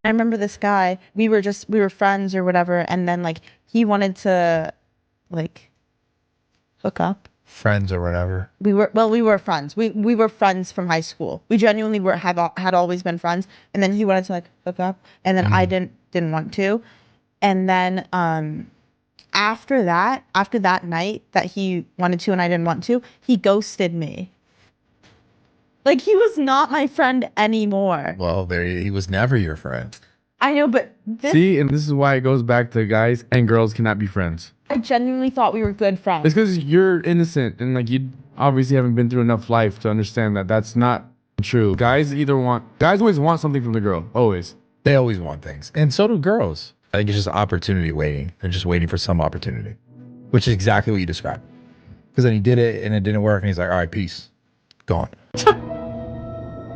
I remember this guy, we were friends or whatever, and then like he wanted to like hook up. Friends or whatever. We were friends. We were friends from high school. We genuinely had always been friends, and then he wanted to like hook up, and then I didn't want to. And then after that night that he wanted to and I didn't want to, he ghosted me. Like, he was not my friend anymore. Well, he was never your friend. I know, but See, and this is why it goes back to guys and girls cannot be friends. I genuinely thought we were good friends. It's because you're innocent and like you obviously haven't been through enough life to understand that that's not true. Guys always want something from the girl. Always. They always want things. And so do girls. I think it's just opportunity waiting. They're just waiting for some opportunity, which is exactly what you described. Because then he did it and it didn't work and he's like, all right, peace. Gone.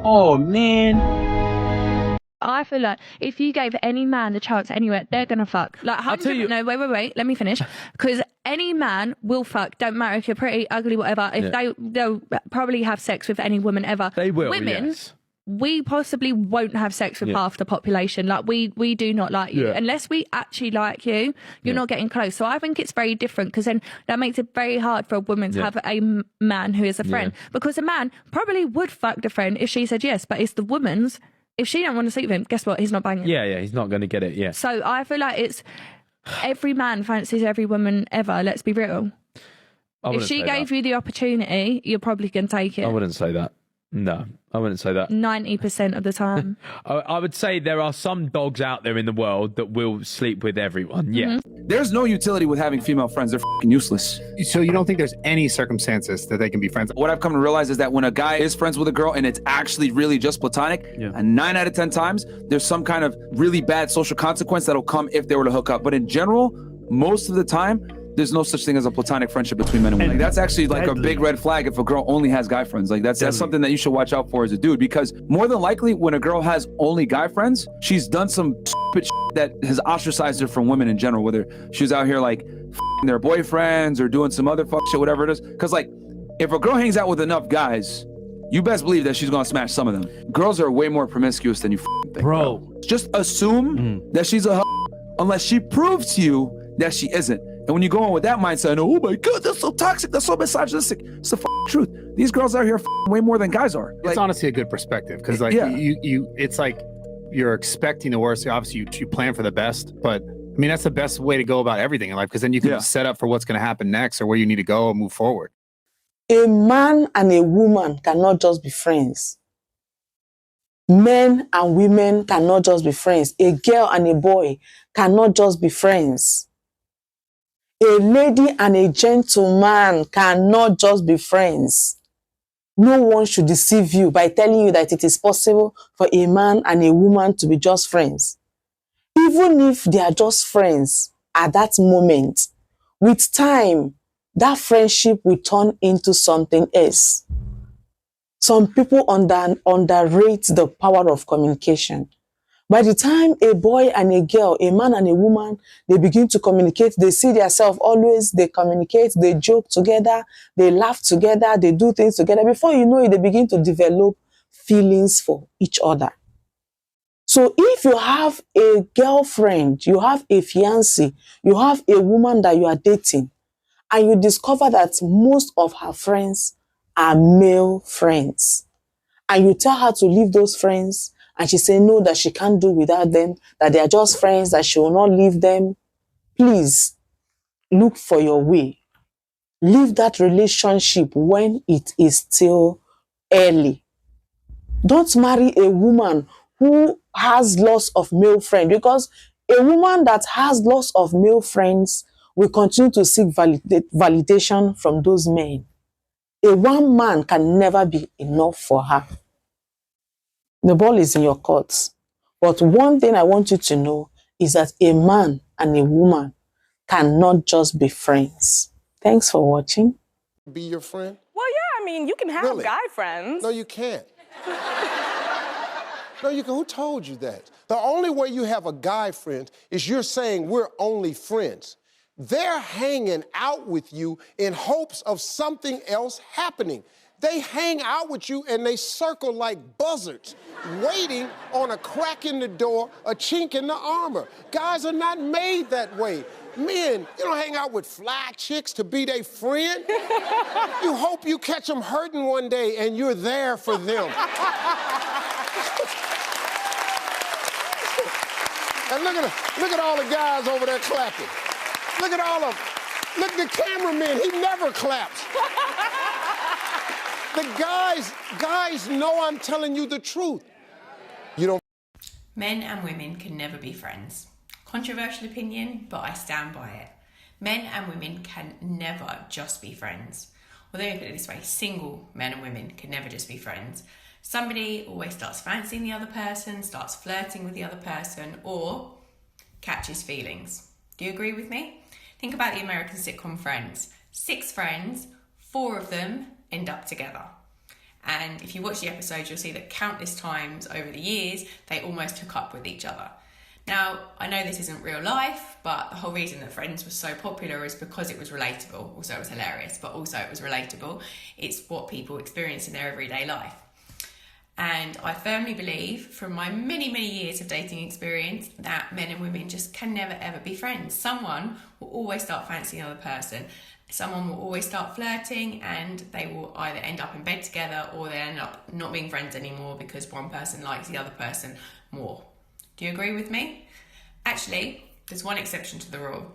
Oh, man. I feel like if you gave any man the chance anywhere, they're gonna fuck. Like, I'll tell you. No, wait. Let me finish. Because any man will fuck. Don't matter if you're pretty, ugly, whatever. If they'll probably have sex with any woman ever. They will. Women, yes. we possibly won't have sex with half the population. Like, we do not like you unless we actually like you. You're not getting close. So I think it's very different because then that makes it very hard for a woman to have a man who is a friend because a man probably would fuck the friend if she said yes, but it's the woman's. If she don't want to sleep with him, guess what? He's not banging. Yeah, he's not going to get it, yeah. So I feel like it's every man fancies every woman ever, let's be real. If she gave you the opportunity, you're probably going to take it. I wouldn't say that. No, I wouldn't say that. 90% of the time. I would say there are some dogs out there in the world that will sleep with everyone, yeah. There's no utility with having female friends. They're f***ing useless. So you don't think there's any circumstances that they can be friends? What I've come to realize is that when a guy is friends with a girl and it's actually really just platonic, 9 out of 10 times, there's some kind of really bad social consequence that'll come if they were to hook up. But in general, most of the time, there's no such thing as a platonic friendship between men and women. Like, that's actually like a big red flag if a girl only has guy friends. Like that's something that you should watch out for as a dude, because more than likely when a girl has only guy friends, she's done some stupid shit that has ostracized her from women in general, whether she was out here like their boyfriends or doing some other shit, whatever it is. Because like if a girl hangs out with enough guys, you best believe that she's gonna smash some of them. Girls are way more promiscuous than you think. Bro. Just assume that she's a unless she proves to you that she isn't. And when you go on with that mindset, oh my God, that's so toxic, that's so misogynistic. It's the truth. These girls out here way more than guys are. It's honestly a good perspective because like it's like you're expecting the worst. Obviously, you plan for the best, but I mean that's the best way to go about everything in life because then you can set up for what's going to happen next or where you need to go and move forward. A man and a woman cannot just be friends. Men and women cannot just be friends. A girl and a boy cannot just be friends. A lady and a gentleman cannot just be friends. No one should deceive you by telling you that it is possible for a man and a woman to be just friends. Even if they are just friends at that moment, with time, that friendship will turn into something else. Some people underrate the power of communication. By the time a boy and a girl, a man and a woman, they begin to communicate, they see themselves always, they communicate, they joke together, they laugh together, they do things together. Before you know it, they begin to develop feelings for each other. So if you have a girlfriend, you have a fiancé, you have a woman that you are dating, and you discover that most of her friends are male friends, and you tell her to leave those friends, and she say no, that she can't do without them, that they are just friends, that she will not leave them. Please look for your way. Leave that relationship when it is still early. Don't marry a woman who has lots of male friends, because a woman that has lots of male friends will continue to seek validation from those men. A one man can never be enough for her. The ball is in your court. But one thing I want you to know is that a man and a woman cannot just be friends. Thanks for watching. Be your friend? Well, yeah, I mean, you can have guy friends. No, you can't. No, you can. Who told you that? The only way you have a guy friend is you're saying we're only friends. They're hanging out with you in hopes of something else happening. They hang out with you and they circle like buzzards, waiting on a crack in the door, a chink in the armor. Guys are not made that way. Men, you don't hang out with fly chicks to be their friend. You hope you catch them hurting one day and you're there for them. And look at all the guys over there clapping. Look at all of them. Look, the cameraman, he never claps. The guys know I'm telling you the truth. You don't. Men and women can never be friends. Controversial opinion, but I stand by it. Men and women can never just be friends. Or let me put it this way, single men and women can never just be friends. Somebody always starts fancying the other person, starts flirting with the other person, or catches feelings. Do you agree with me? Think about the American sitcom Friends. 6 friends, 4 of them end up together. And if you watch the episodes, you'll see that countless times over the years, they almost hook up with each other. Now, I know this isn't real life, but the whole reason that Friends was so popular is because it was relatable. Also, it was hilarious, but also it was relatable. It's what people experience in their everyday life. And I firmly believe, from my many, many years of dating experience, that men and women just can never, ever be friends. Someone will always start fancying the other person. Someone will always start flirting, and they will either end up in bed together or they end up not being friends anymore because one person likes the other person more. Do you agree with me? Actually, there's one exception to the rule.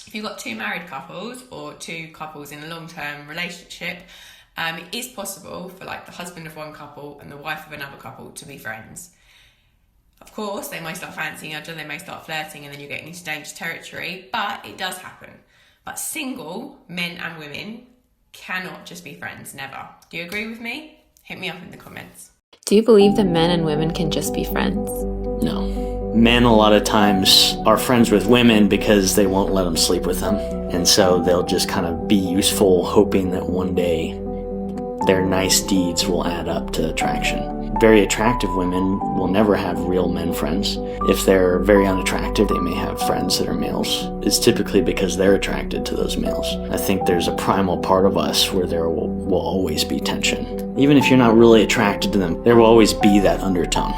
If you've got 2 married couples or 2 couples in a long-term relationship, it is possible for like the husband of one couple and the wife of another couple to be friends. Of course, they may start fancying each other, they may start flirting, and then you're getting into dangerous territory, but it does happen. But single men and women cannot just be friends, never. Do you agree with me? Hit me up in the comments. Do you believe that men and women can just be friends? No. Men a lot of times are friends with women because they won't let them sleep with them. And so they'll just kind of be useful, hoping that one day their nice deeds will add up to attraction. Very attractive women will never have real men friends. If they're very unattractive, they may have friends that are males. It's typically because they're attracted to those males. I think there's a primal part of us where there will always be tension. Even if you're not really attracted to them, there will always be that undertone.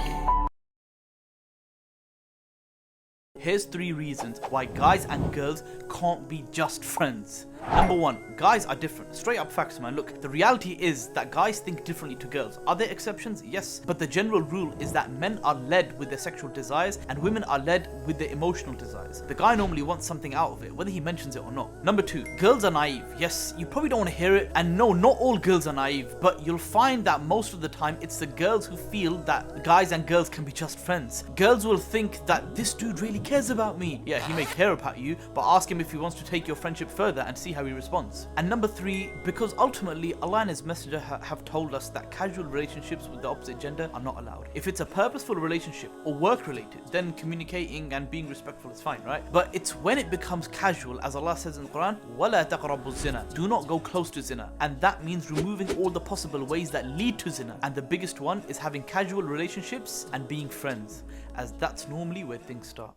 Here's 3 reasons why guys and girls can't be just friends. Number 1, guys are different. Straight up facts, man. Look, the reality is that guys think differently to girls. Are there exceptions? Yes. But the general rule is that men are led with their sexual desires and women are led with their emotional desires. The guy normally wants something out of it, whether he mentions it or not. Number 2, girls are naive. Yes, you probably don't want to hear it. And no, not all girls are naive. But you'll find that most of the time, it's the girls who feel that guys and girls can be just friends. Girls will think that this dude really cares about me. Yeah, he may care about you, but ask him if he wants to take your friendship further and see how he responds. And number 3, because ultimately Allah and His Messenger have told us that casual relationships with the opposite gender are not allowed. If it's a purposeful relationship or work related, then communicating and being respectful is fine, right? But it's when it becomes casual, as Allah says in the Quran, وَلَا تَقْرَبُوا الزِّنَا, do not go close to zina. And that means removing all the possible ways that lead to zina. And the biggest one is having casual relationships and being friends, as that's normally where things start.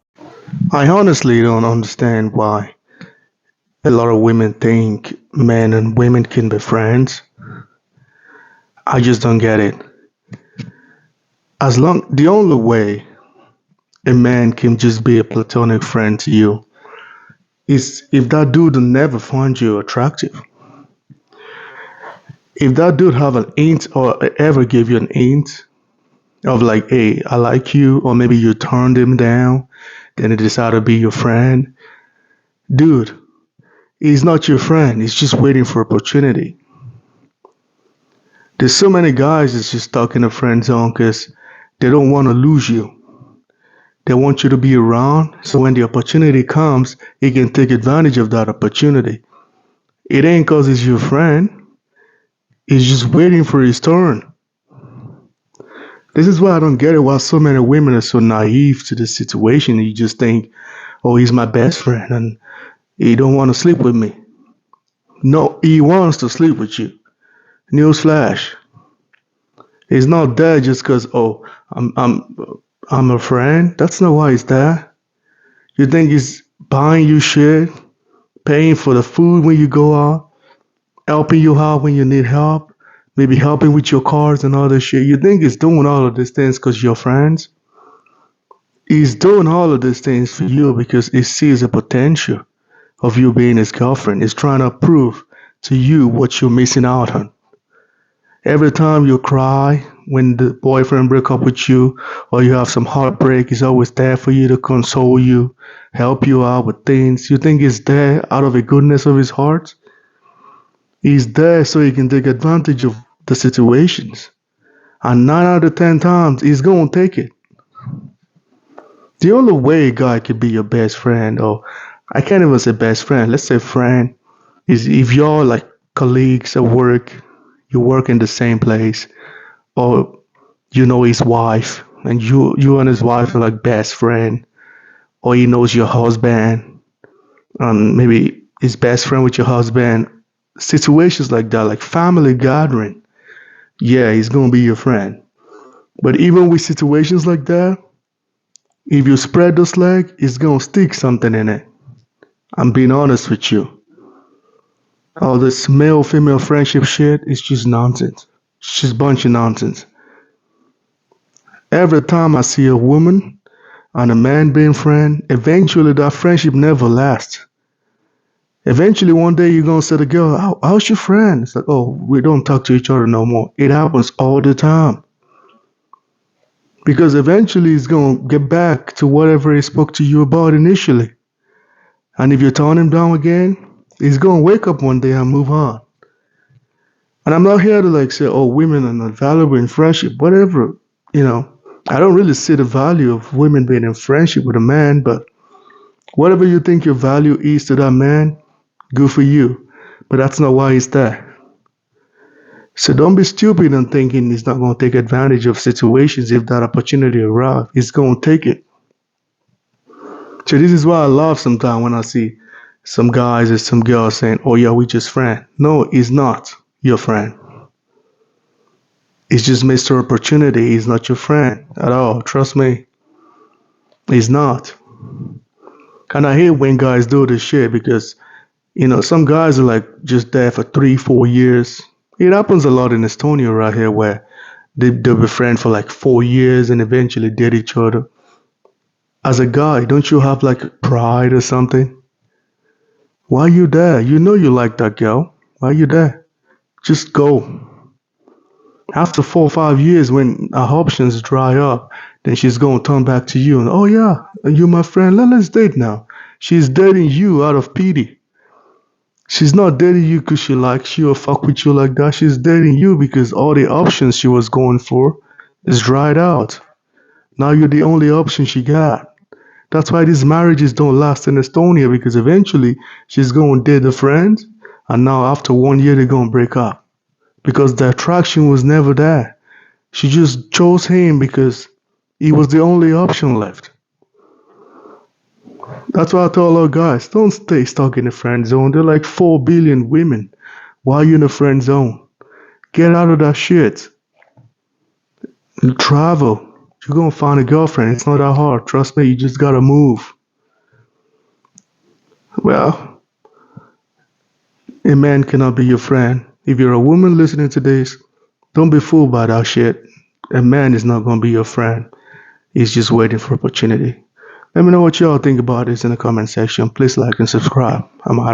I honestly don't understand why a lot of women think men and women can be friends. I just don't get it. The only way a man can just be a platonic friend to you is if that dude will never find you attractive. If that dude have an hint or ever give you an hint of like, hey, I like you, or maybe you turned him down, then he decided to be your friend. Dude, he's not your friend. He's just waiting for opportunity. There's so many guys that's just stuck in a friend zone because they don't want to lose you. They want you to be around, so when the opportunity comes, he can take advantage of that opportunity. It ain't because he's your friend. He's just waiting for his turn. This is why I don't get it, why so many women are so naive to this situation. You just think, oh, he's my best friend and he don't want to sleep with me. No, he wants to sleep with you. Newsflash. He's not there just because, oh, I'm a friend. That's not why he's there. You think he's buying you shit, paying for the food when you go out, helping you out when you need help, maybe helping with your cars and all this shit. You think he's doing all of these things because you're friends? He's doing all of these things for you because he sees the potential of you being his girlfriend. He's trying to prove to you what you're missing out on. Every time you cry when the boyfriend break up with you or you have some heartbreak, he's always there for you to console you, help you out with things. You think he's there out of the goodness of his heart? He's there so he can take advantage of the situations. And 9 out of 10 times, he's going to take it. The only way a guy could be your best friend, or I can't even say best friend, let's say friend, is if you're like colleagues at work, you work in the same place, or you know his wife, and you and his wife are like best friend, or he knows your husband, and maybe his best friend with your husband. Situations like that, like family gathering, yeah, he's gonna be your friend. But even with situations like that, if you spread those legs, it's gonna stick something in it. I'm being honest with you. All this male-female friendship shit is just nonsense. It's just a bunch of nonsense. Every time I see a woman and a man being friend, eventually that friendship never lasts. Eventually one day you're gonna say to the girl, how's your friend? It's like, oh, we don't talk to each other no more. It happens all the time. Because eventually it's gonna get back to whatever he spoke to you about initially. And if you turn him down again, he's gonna wake up one day and move on. And I'm not here to like say, oh, women are not valuable in friendship, whatever, you know. I don't really see the value of women being in friendship with a man, but whatever you think your value is to that man, good for you. But that's not why he's there. So don't be stupid and thinking he's not going to take advantage of situations if that opportunity arrives. He's going to take it. So this is why I laugh sometimes when I see some guys or some girls saying, oh yeah, we just friends. No, he's not your friend. He's just Mr. Opportunity. He's not your friend at all. Trust me. He's not. And I hate when guys do this shit because, you know, some guys are like just there for 3-4 years. It happens a lot in Estonia right here where they'll be friends for like 4 years and eventually date each other. As a guy, don't you have like pride or something? Why are you there? You know you like that girl. Why are you there? Just go. After 4 or 5 years, when her options dry up, then she's gonna turn back to you and, oh yeah, you're my friend, let's date now. She's dating you out of pity. She's not dating you because she likes you or fuck with you like that. She's dating you because all the options she was going for is dried out. Now you're the only option she got. That's why these marriages don't last in Estonia, because eventually she's going to date a friend, and now after 1 year they're going to break up. Because the attraction was never there. She just chose him because he was the only option left. That's why I tell our guys, don't stay stuck in the friend zone. There are like 4 billion women. Why are you in the friend zone? Get out of that shit. Travel. You're gonna find a girlfriend. It's not that hard. Trust me, you just gotta move. Well, a man cannot be your friend. If you're a woman listening to this, don't be fooled by that shit. A man is not gonna be your friend. He's just waiting for opportunity. Let me know what y'all think about this in the comment section. Please like and subscribe. I'm out.